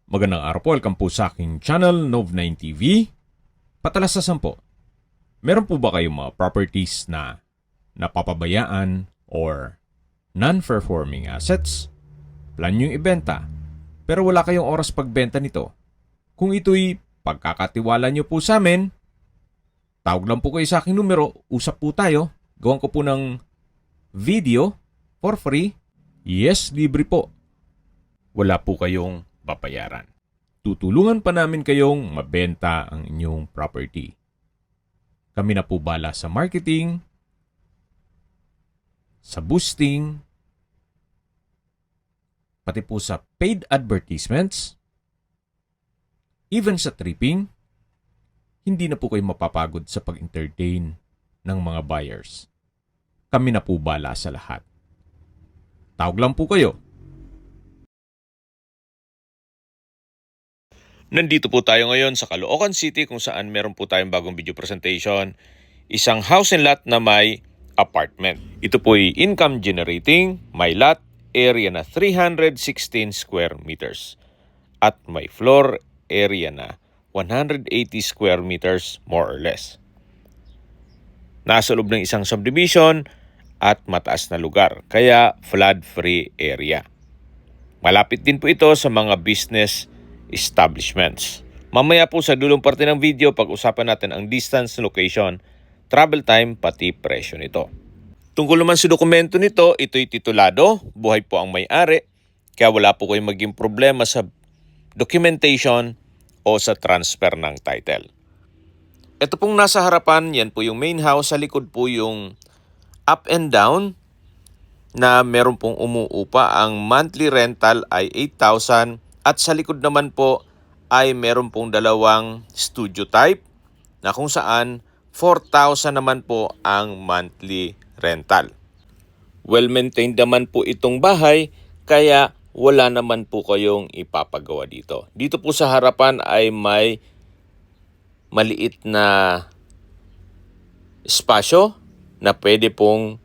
Magandang araw po, welcome po sa aking channel, Nov9 TV. Patalasasan po, meron po ba kayong mga properties na napapabayaan or non-performing assets? Plan nyo ibenta, pero wala kayong oras pagbenta nito. Kung ito'y pagkakatiwala nyo po sa amin, tawag lang po kayo sa aking numero, usap po tayo, gawan ko po ng video for free. Yes, libre po. Wala po kayong babayaran. Tutulungan pa namin kayong mabenta ang inyong property. Kami na po bala sa marketing, sa boosting, pati po sa paid advertisements, even sa tripping. Hindi na po kayo mapapagod sa pag-entertain ng mga buyers. Kami na po bala sa lahat. Tawag lang po kayo. Nandito po tayo ngayon sa Caloocan City kung saan meron po tayong bagong video presentation. Isang house and lot na may apartment. Ito po ay income generating, may lot, area na 316 square meters. At may floor area na 180 square meters more or less. Nasa loob ng isang subdivision at mataas na lugar, kaya flood-free area. Malapit din po ito sa mga business establishments. Mamaya po sa dulong parte ng video, pag-usapan natin ang distance, location, travel time, pati presyo nito. Tungkol naman sa dokumento nito, ito'y titulado, buhay po ang may-ari, kaya wala po kayong maging problema sa documentation o sa transfer ng title. Ito pong nasa harapan, yan po yung main house, sa likod po yung up and down na meron pong umuupa. Ang monthly rental ay 8,000 at sa likod naman po ay meron pong dalawang studio type na kung saan 4,000 naman po ang monthly rental. Well-maintained naman po itong bahay kaya wala naman po kayong ipapagawa dito. Dito po sa harapan ay may maliit na espasyo na pwede pong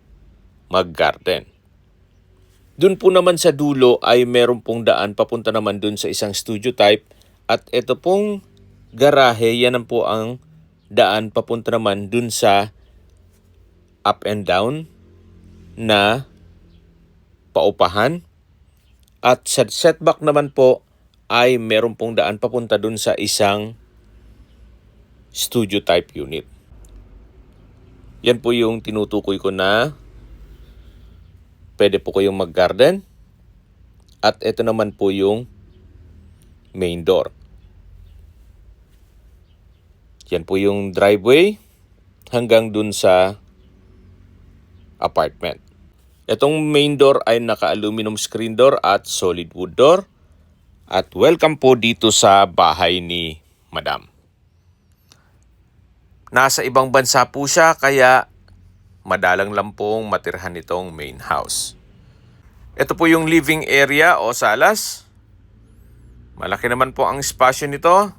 mag-garden. Doon po naman sa dulo ay meron pong daan papunta naman doon sa isang studio type at ito pong garahe, yan po ang daan papunta naman doon sa up and down na paupahan at sa setback naman po ay meron pong daan papunta doon sa isang studio type unit. Yan po yung tinutukoy ko na pwede po kayong mag-garden. At ito naman po yung main door. Yan po yung driveway hanggang dun sa apartment. Itong main door ay naka-aluminum screen door at solid wood door. At welcome po dito sa bahay ni Madam. Nasa ibang bansa po siya kaya madalang lang pong matirhan itong main house. Ito po yung living area o salas. Malaki naman po ang espasyo nito.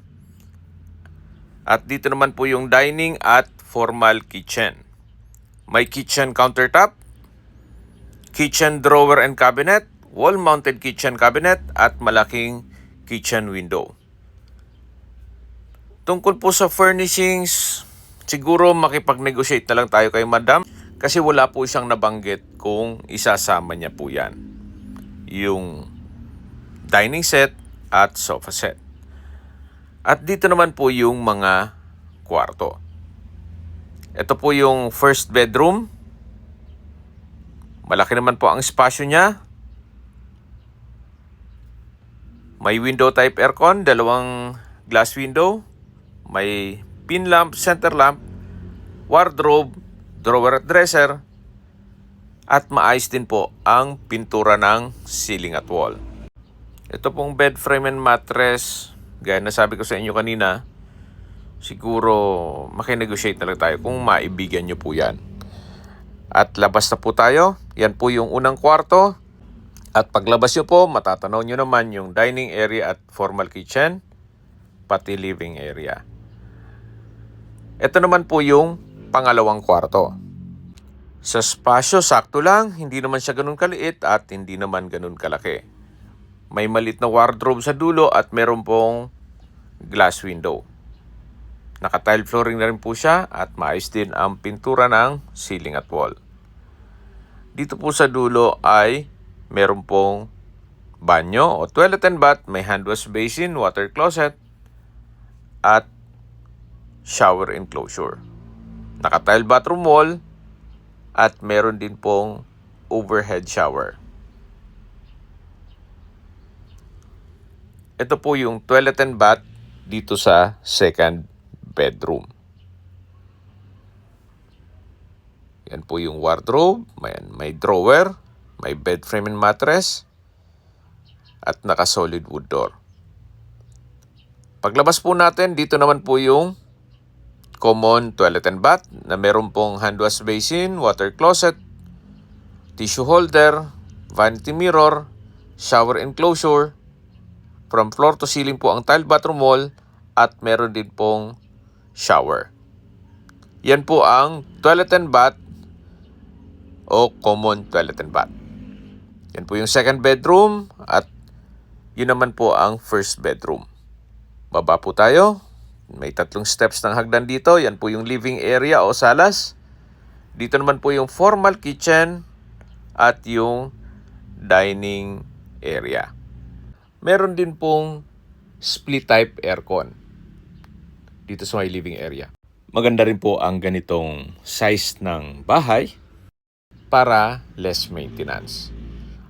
At dito naman po yung dining at formal kitchen. May kitchen countertop, kitchen drawer and cabinet, wall-mounted kitchen cabinet at malaking kitchen window. Tungkol po sa furnishings, siguro makipag-negotiate na lang tayo kay Madam kasi wala po siyang nabanggit kung isasama niya po yan. Yung dining set at sofa set. At dito naman po yung mga kwarto. Ito po yung first bedroom. Malaki naman po ang espasyo niya. May window type aircon, dalawang glass window. May pin lamp, center lamp, wardrobe, drawer at dresser, at maayos din po ang pintura ng ceiling at wall. Ito pong bed frame and mattress, gaya na sabi ko sa inyo kanina, siguro makinegotiate na lang tayo kung maibigan nyo po yan. At labas na po tayo, yan po yung unang kwarto. At paglabas nyo po, matatanaw nyo naman yung dining area at formal kitchen, pati living area. Ito naman po yung pangalawang kwarto. Sa spasyo, sakto lang, hindi naman siya ganun kaliit at hindi naman ganun kalaki. may malit na wardrobe sa dulo at meron pong glass window. Naka-tile flooring na rin po siya at maayos din ang pintura ng ceiling at wall. Dito po sa dulo ay meron pong banyo o toilet and bath, may hand wash basin, water closet, at shower enclosure. Naka-tile bathroom wall at meron din pong overhead shower. Ito po yung toilet and bath dito sa second bedroom. Yan po yung wardrobe, may drawer, may bed frame and mattress, at naka-solid wood door. Paglabas po natin, dito naman po yung common toilet and bath na meron pong hand wash basin, water closet, tissue holder, vanity mirror, shower enclosure. From floor to ceiling po ang tile bathroom wall at meron din pong shower. Yan po ang toilet and bath o common toilet and bath. Yan po yung second bedroom at yun naman po ang first bedroom. Baba po tayo. May 3 steps ng hagdan dito. Yan po yung living area o salas. Dito naman po yung formal kitchen at yung dining area. Meron din pong split type aircon dito sa may living area. Maganda rin po ang ganitong size ng bahay para less maintenance.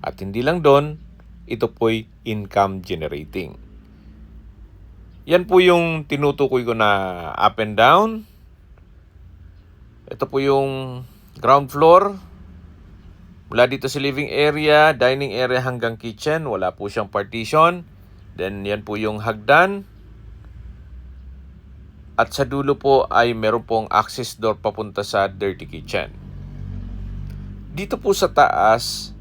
At hindi lang doon, ito po'y income generating. Yan po yung tinutukoy ko na up and down. Ito po yung ground floor. Mula dito sa living area, dining area hanggang kitchen, wala po siyang partition. Then yan po yung hagdan. At sa dulo po ay meron pong access door papunta sa dirty kitchen. Dito po sa taas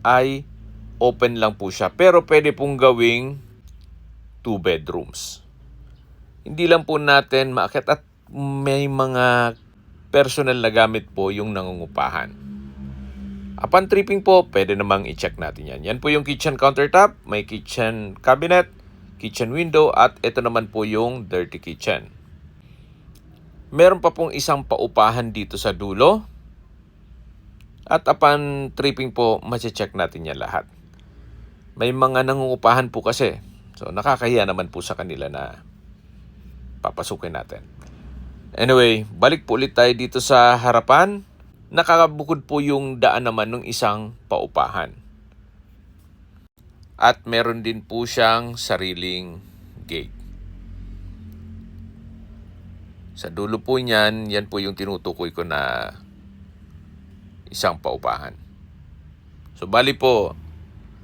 ay open lang po siya, pero pwede pong gawing 2 bedrooms. Hindi lang po natin maakyat at may mga personal na gamit po yung nangungupahan. Upon tripping po, pwede namang i-check natin yan. Yan po yung kitchen countertop, may kitchen cabinet, kitchen window, at ito naman po yung dirty kitchen. Meron pa pong isang paupahan dito sa dulo. At upon tripping po, ma-check natin yan lahat. May mga nangungupahan po kasi. So, nakakahiya naman po sa kanila na papasukin natin. Anyway, balik po ulit tayo dito sa harapan. Nakakabukod po yung daan naman ng isang paupahan. At meron din po siyang sariling gate. Sa dulo po niyan, yan po yung tinutukoy ko na isang paupahan. So, bali po,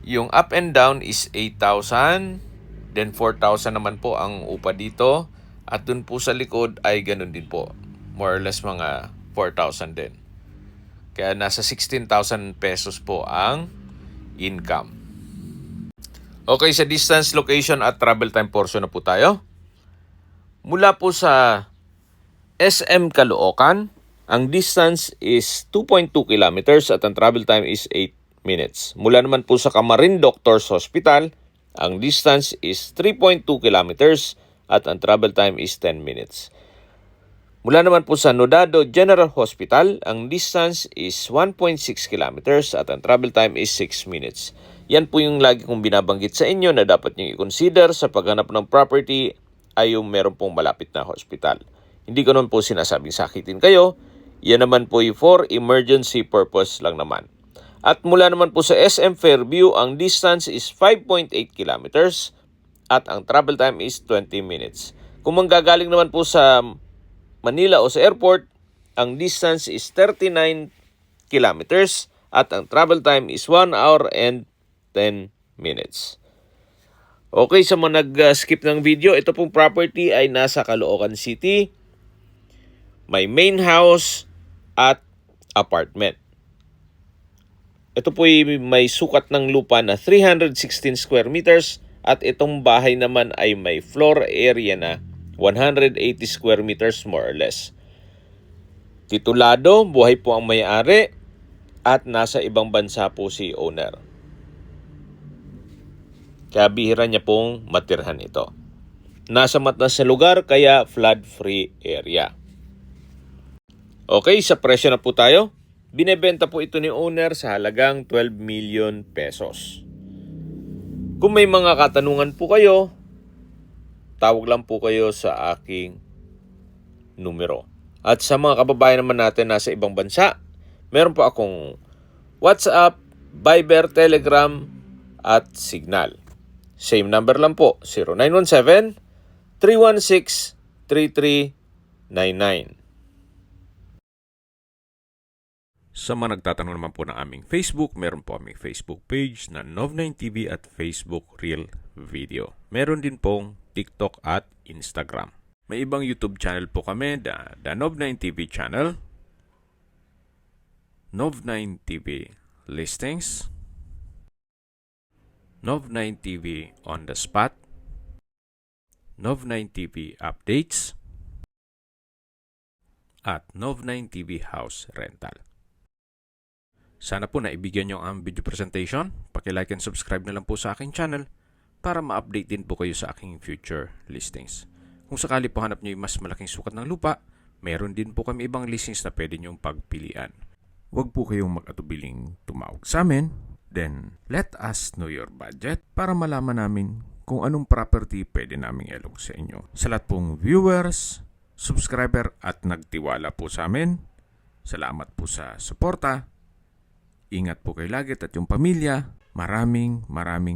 yung up and down is 8,000. Then 4,000 naman po ang upa dito. At dun po sa likod ay ganun din po. More or less mga 4,000 din. Kaya nasa 16,000 pesos po ang income. Okay, sa distance, location at travel time portion na po tayo. Mula po sa SM Caloocan, ang distance is 2.2 kilometers at ang travel time is 8 minutes. Mula naman po sa Camarin Doctors Hospital, ang distance is 3.2 kilometers at ang travel time is 10 minutes. Mula naman po sa Nodado General Hospital, ang distance is 1.6 kilometers at ang travel time is 6 minutes. Yan po yung lagi kong binabanggit sa inyo na dapat nyo i-consider sa paghanap ng property ay yung meron pong malapit na hospital. Hindi ko naman po sinasabing sakitin kayo. Yan naman po yung for emergency purpose lang naman. At mula naman po sa SM Fairview, ang distance is 5.8 kilometers at ang travel time is 20 minutes. Kung manggagaling naman po sa Manila o sa airport, ang distance is 39 kilometers at ang travel time is 1 hour and 10 minutes. Okay, sa mga nag-skip ng video, ito pong property ay nasa Caloocan City. May main house at apartment. Ito po ay may sukat ng lupa na 316 square meters at itong bahay naman ay may floor area na 180 square meters more or less. Titulado, buhay po ang may-ari at nasa ibang bansa po si owner. Kaya bihira niya pong matirhan ito. Nasa mataas na lugar kaya flood-free area. Okay, sa presyo na po tayo. Binebenta po ito ni owner sa halagang 12 million pesos. Kung may mga katanungan po kayo, tawag lang po kayo sa aking numero. At sa mga kababayan naman natin nasa ibang bansa, meron po akong WhatsApp, Viber, Telegram, at Signal. Same number lang po, 0917-316-3399. Sa mga nagtatanong naman po ng aming Facebook, meron po aming Facebook page na Nov9TV at Facebook Real Video. Meron din pong TikTok at Instagram. May ibang YouTube channel po kami, the Nov9TV channel, Nov9TV Listings, Nov9TV On The Spot, Nov9TV Updates, at Nov9TV House Rental. Sana po naibigyan nyo ang video presentation. Paki-like and subscribe na lang po sa aking channel para ma-update din po kayo sa aking future listings. Kung sakali po hanap nyo yung mas malaking sukat ng lupa, meron din po kami ibang listings na pwede nyong pagpilian. Huwag po kayong mag-atubiling tumawag sa amin. Then, let us know your budget para malaman namin kung anong property pwede naming ilog sa inyo. Sa lahat pong viewers, subscriber at nagtiwala po sa amin, salamat po sa suporta. Ingat po kayo lagi at yung pamilya. Maraming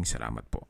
salamat po.